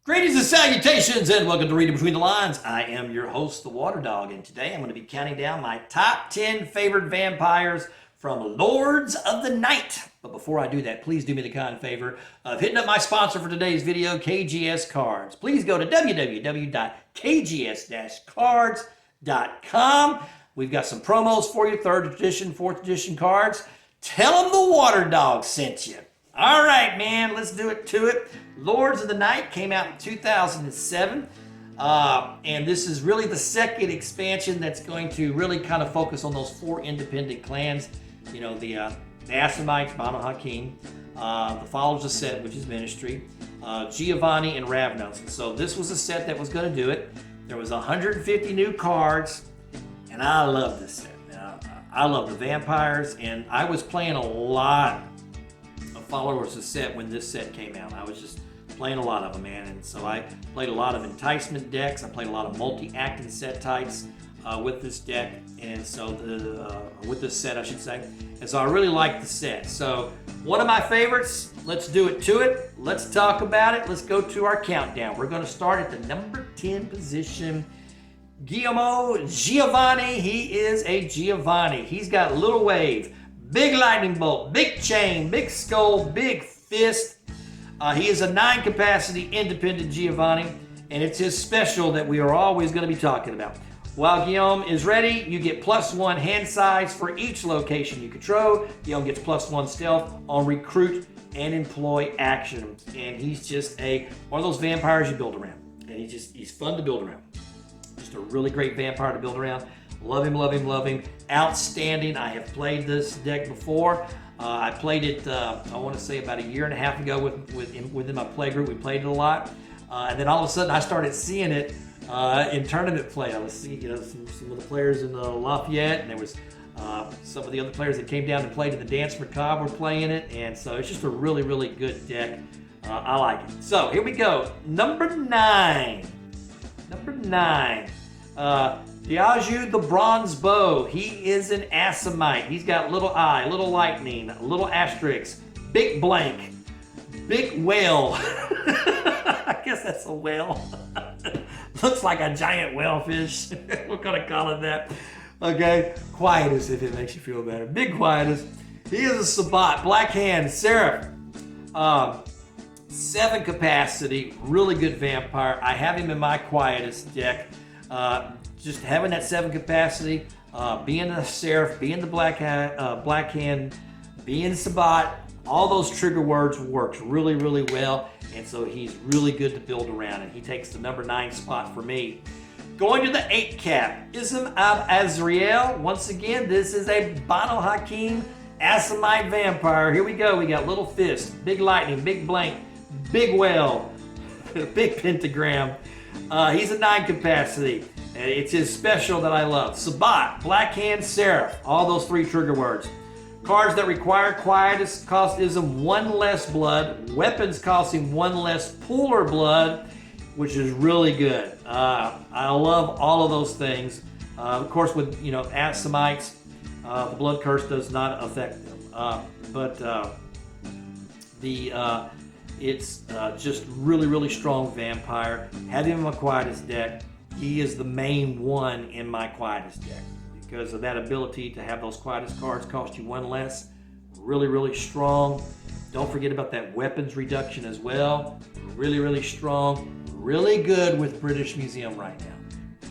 Greetings and salutations, and welcome to Reading Between the Lines. I am your host, the Water Dog, and today I'm going to be counting down my top 10 favorite vampires from Lords of the Night. But before I do that, please do me the kind favor of hitting up my sponsor for today's video, KGS Cards. Please go to www.kgs-cards.com. We've got some promos for you, 3rd edition, 4th edition cards. Tell them the Water Dog sent you. All right, man, let's do it to it. Lords of the Night came out in 2007, and this is really the second expansion that's going to really kind of focus on those 4 independent clans. You know, the Assamites, Banu Hakim, the Followers of Set, which is Ministry, Giovanni, and Ravnos. So this was a set that was going to do it. There was 150 new cards, and I love this set. I love the vampires, and I was playing a lot of Followers of Set when this set came out. I was just playing a lot of them, man, and so I played a lot of enticement decks. I played a lot of multi-acting set types with this deck, and so with this set, I should say. And so I really like the set. So one of my favorites. Let's do it to it. Let's talk about it. Let's go to our countdown. We're going to start at the number 10 position. Guom Giovanni. He is a Giovanni. He's got little wave, big lightning bolt, big chain, big skull, big fist. He is a 9 capacity independent Giovanni, and it's his special that we are always going to be talking about. While Guom is ready, you get +1 hand size for each location you control. Guom gets +1 stealth on recruit and employ actions, and he's just one of those vampires you build around, and he's fun to build around. Just a really great vampire to build around. Love him, love him, love him. Outstanding. I have played this deck before. I played it, I want to say about a year and a half ago within my play group. We played it a lot. And then all of a sudden I started seeing it in tournament play. I was seeing some of the players in Lafayette, and there was some of the other players that came down and played in the Dance Macabre were playing it. And so it's just a really, really good deck. I like it. So here we go. Number 9. Number 9. Diaju the Bronze Bow. He is an Assamite. He's got little eye, little lightning, little asterisk, big blank, big whale. I guess that's a whale. Looks like a giant whalefish. We're going to call it that. Okay. Quietus, if it makes you feel better. Big Quietus. He is a Sabbat, black hand, Seraph. 7 capacity, really good vampire. I have him in my Quietus deck. Just having that 7 capacity, being a Seraph, being the black hand, being Sabbat, all those trigger words works really, really well, and so he's really good to build around, and he takes the number 9 spot for me. Going to the 8 cap, Ism of Azrael. Once again, this is a Banu Hakim Assamite vampire. Here we go. We got little fist, big lightning, big blank, big whale, big pentagram. He's a 9 capacity. It's his special that I love. Sabbat, Black Hand, Seraph. All those 3 trigger words. Cards that require Quietus cost Ism 1 less blood. Weapons cost him 1 less polar blood, which is really good. I love all of those things. Of course, with Assamites, the blood curse does not affect them. It's just really, really strong vampire. Have him in my Quietus deck. He is the main one in my Quietus deck because of that ability to have those Quietus cards cost you 1 less. Really, really strong. Don't forget about that weapons reduction as well. Really, really strong. Really good with British Museum right now.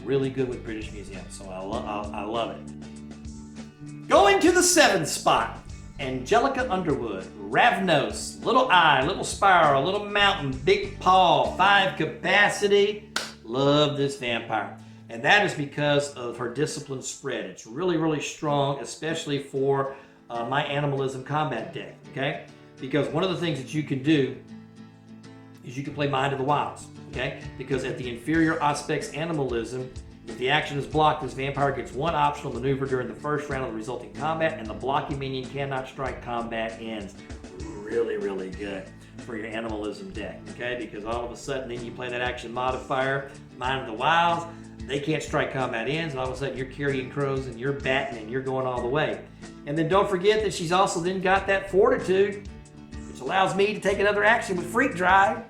Really good with British Museum. So I love it. Going to the 7th spot. Angelica Underwood, Ravnos, little eye, little spiral, little mountain, big paw, 5 capacity. Love this vampire. And that is because of her discipline spread. It's really, really strong, especially for my animalism combat deck, okay? Because one of the things that you can do is you can play Mind of the Wilds, okay? Because at the inferior aspects animalism, if the action is blocked, this vampire gets 1 optional maneuver during the first round of the resulting combat, and the blocking minion cannot strike. Combat ends. Really, really good for your animalism deck, okay? Because all of a sudden, then you play that action modifier, Mind of the Wilds, they can't strike, combat ends, and all of a sudden you're carrying crows and you're batting and you're going all the way. And then don't forget that she's also then got that fortitude, which allows me to take another action with Freak Drive.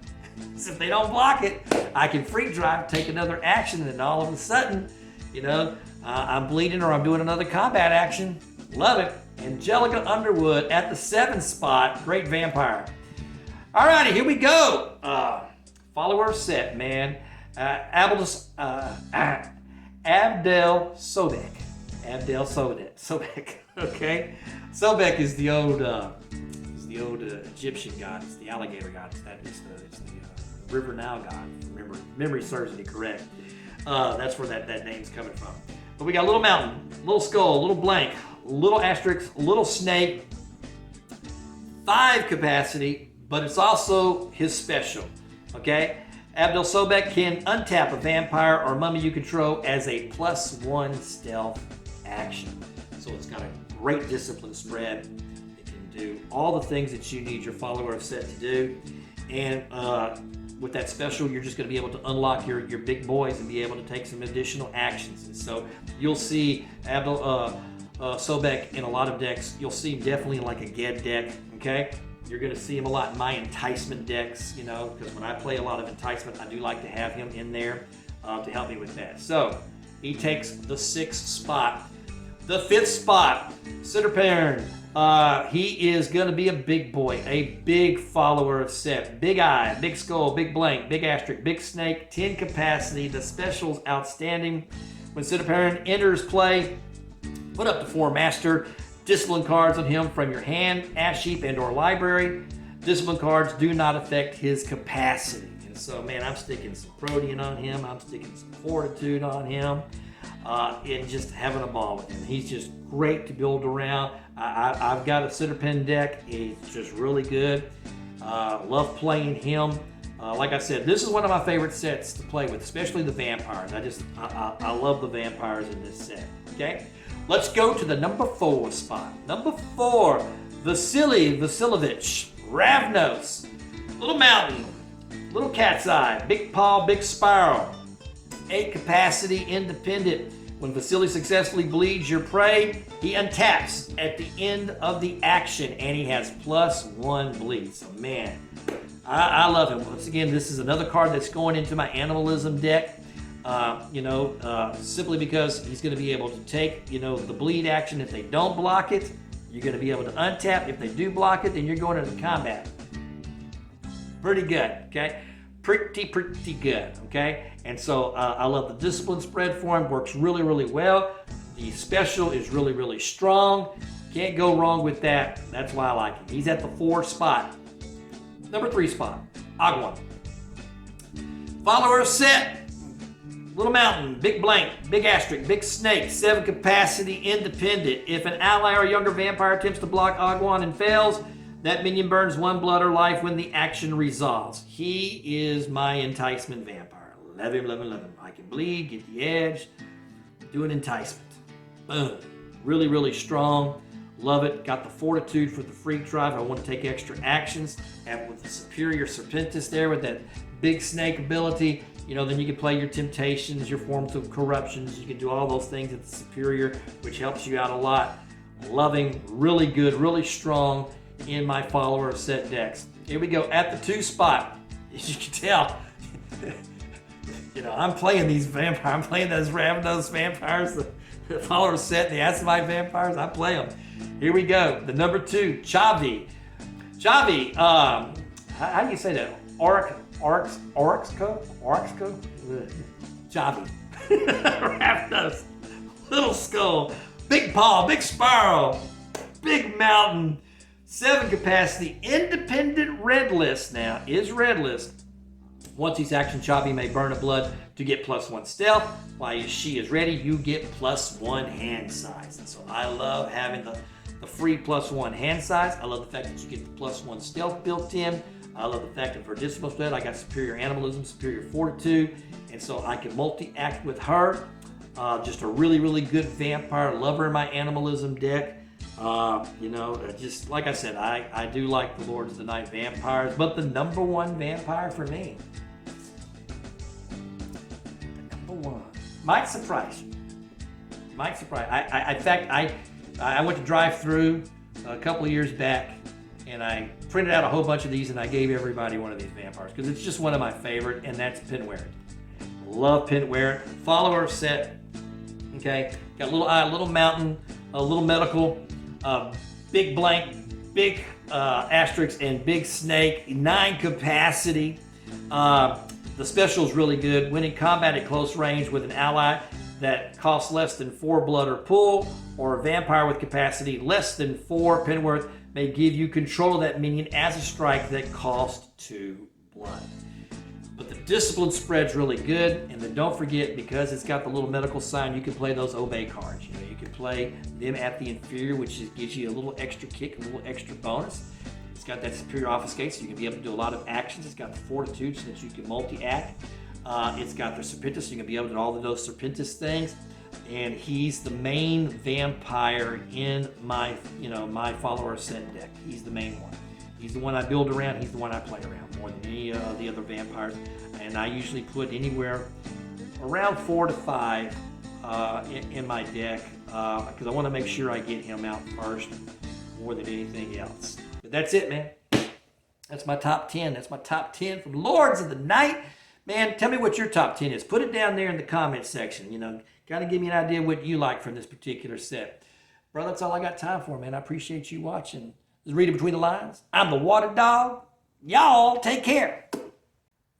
So if they don't block it, I can free drive, take another action, and then all of a sudden, you know, I'm bleeding or I'm doing another combat action. Love it. Angelica Underwood at the 7th spot. Great vampire. Alrighty, here we go. Follower set, man. Abdel Sobek. Abdel Sobek. Okay. Sobek is the old Egyptian god. It's the alligator god. It's the River Nile god. Memory serves me correct. That's where that name's coming from. But we got a little mountain, little skull, little blank, little asterisk, little snake. 5 capacity, but it's also his special. Okay. Abdel Sobek can untap a vampire or mummy you control as a +1 stealth action. So it's got a great discipline spread. It can do all the things that you need your follower set to do. And with that special, you're just going to be able to unlock your big boys and be able to take some additional actions. And so you'll see Abdel Sobek in a lot of decks. You'll see him definitely in like a Ged deck, okay? You're going to see him a lot in my enticement decks, you know, because when I play a lot of enticement, I do like to have him in there to help me with that. So he takes the 6th spot. The 5th spot, Sitterparn. He is going to be a big boy, a big follower of set. Big eye, big skull, big blank, big asterisk, big snake, 10 capacity. The special's outstanding. When Sitterparn enters play, put up to 4 master discipline cards on him from your hand, ash heap, and or library. Discipline cards do not affect his capacity. And so, man, I'm sticking some Protean on him. I'm sticking some Fortitude on him. And just having a ball with him. He's just great to build around. I've got a Sitterparn deck. He's just really good. Love playing him. Like I said, this is one of my favorite sets to play with, especially the vampires. I love the vampires in this set. Okay? Let's go to the number 4 spot. Number 4, Vasilovich, Ravnos, Little Mountain, Little Cat's Eye, Big Paw, Big Spiral, 8 capacity, independent. When Vasily successfully bleeds your prey, he untaps at the end of the action, and he has +1 bleed. So, man, I love him. Once again, this is another card that's going into my animalism deck. Simply because he's going to be able to take, the bleed action. If they don't block it, you're going to be able to untap. If they do block it, then you're going into combat. Pretty good, okay? Pretty good, okay? And so I love the discipline spread for him. Works really, really well. The special is really, really strong. Can't go wrong with that. That's why I like him. He's at the 4 spot. Number 3 spot, Awan. Follower set. Little Mountain, Big Blank, Big Asterisk, Big Snake, 7 capacity, independent. If an ally or younger vampire attempts to block Awan and fails, that minion burns 1 blood or life when the action resolves. He is my enticement vampire. Love him, love him, love him. I can bleed, get the edge, do an enticement. Boom. Really, really strong. Love it. Got the Fortitude for the free drive. I want to take extra actions. And with the Superior Serpentis there with that Big Snake ability, then you can play your temptations, your forms of corruptions. You can do all those things at the Superior, which helps you out a lot. Loving, really good, really strong in my follower set decks. Here we go at the 2 spot. As you can tell, I'm playing these vampires. I'm playing those Ravnos vampires, the follower set, the Asimite vampires. I play them. Here we go. The number 2, Chabi. Chabi, how do you say that? Oryxco? Chabi. Ravnos. Little Skull. Big Paw. Big Spiral. Big Mountain. 7 capacity. Independent red list now. Is red list. Once each action, Chabi may burn a blood to get +1 stealth. While she is ready, you get +1 hand size. And so I love having the free +1 hand size. I love the fact that you get the +1 stealth built in. I love the fact that for discipline spread, I got superior animalism, superior fortitude, and so I can multi-act with her. Just a really, really good vampire. Love her in my animalism deck. Just like I said, I do like the Lords of the Night vampires, but the number 1 vampire for me, the number 1, might surprise you. In fact, I went to drive through a couple of years back, and I printed out a whole bunch of these, and I gave everybody one of these vampires because it's just one of my favorite, and that's Pinware. Love Pinware. Follower set. Okay, got a little eye, a little mountain, a little medical, big blank, big asterisk, and big snake. 9 capacity. The special is really good. When in combat at close range with an ally that costs less than 4 blood or pull, or a vampire with capacity less than 4 pin worth may give you control of that minion as a strike that costs 2 blood. But the discipline spread's really good, and then don't forget, because it's got the little medical sign, you can play those obey cards. You know, you can play them at the inferior, which gives you a little extra kick, a little extra bonus. It's got that superior obfuscate, so you can be able to do a lot of actions. It's got the fortitude, so that you can multi-act. It's got the serpentis, so you can be able to do all of those serpentis things. And he's the main vampire in my, my follower set deck. He's the main one. He's the one I build around. He's the one I play around more than any of the other vampires. And I usually put anywhere around 4 to 5 in my deck because I want to make sure I get him out first more than anything else. But that's it, man. That's my top 10. That's my top 10 from Lords of the Night. Man, tell me what your top 10 is. Put it down there in the comments section. Kind of give me an idea what you like from this particular set. Brother, that's all I got time for, man. I appreciate you watching. This is Reading Between the Lines. I'm the Water Dog. Y'all take care.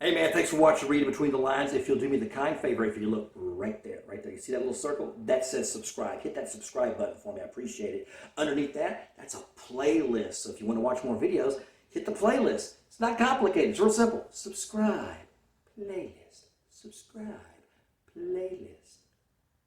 Hey, man, thanks for watching Reading Between the Lines. If you'll do me the kind favor, if you look right there. You see that little circle? That says subscribe. Hit that subscribe button for me. I appreciate it. Underneath that, that's a playlist. So if you want to watch more videos, hit the playlist. It's not complicated. It's real simple. Subscribe. Playlist. Subscribe. Playlist.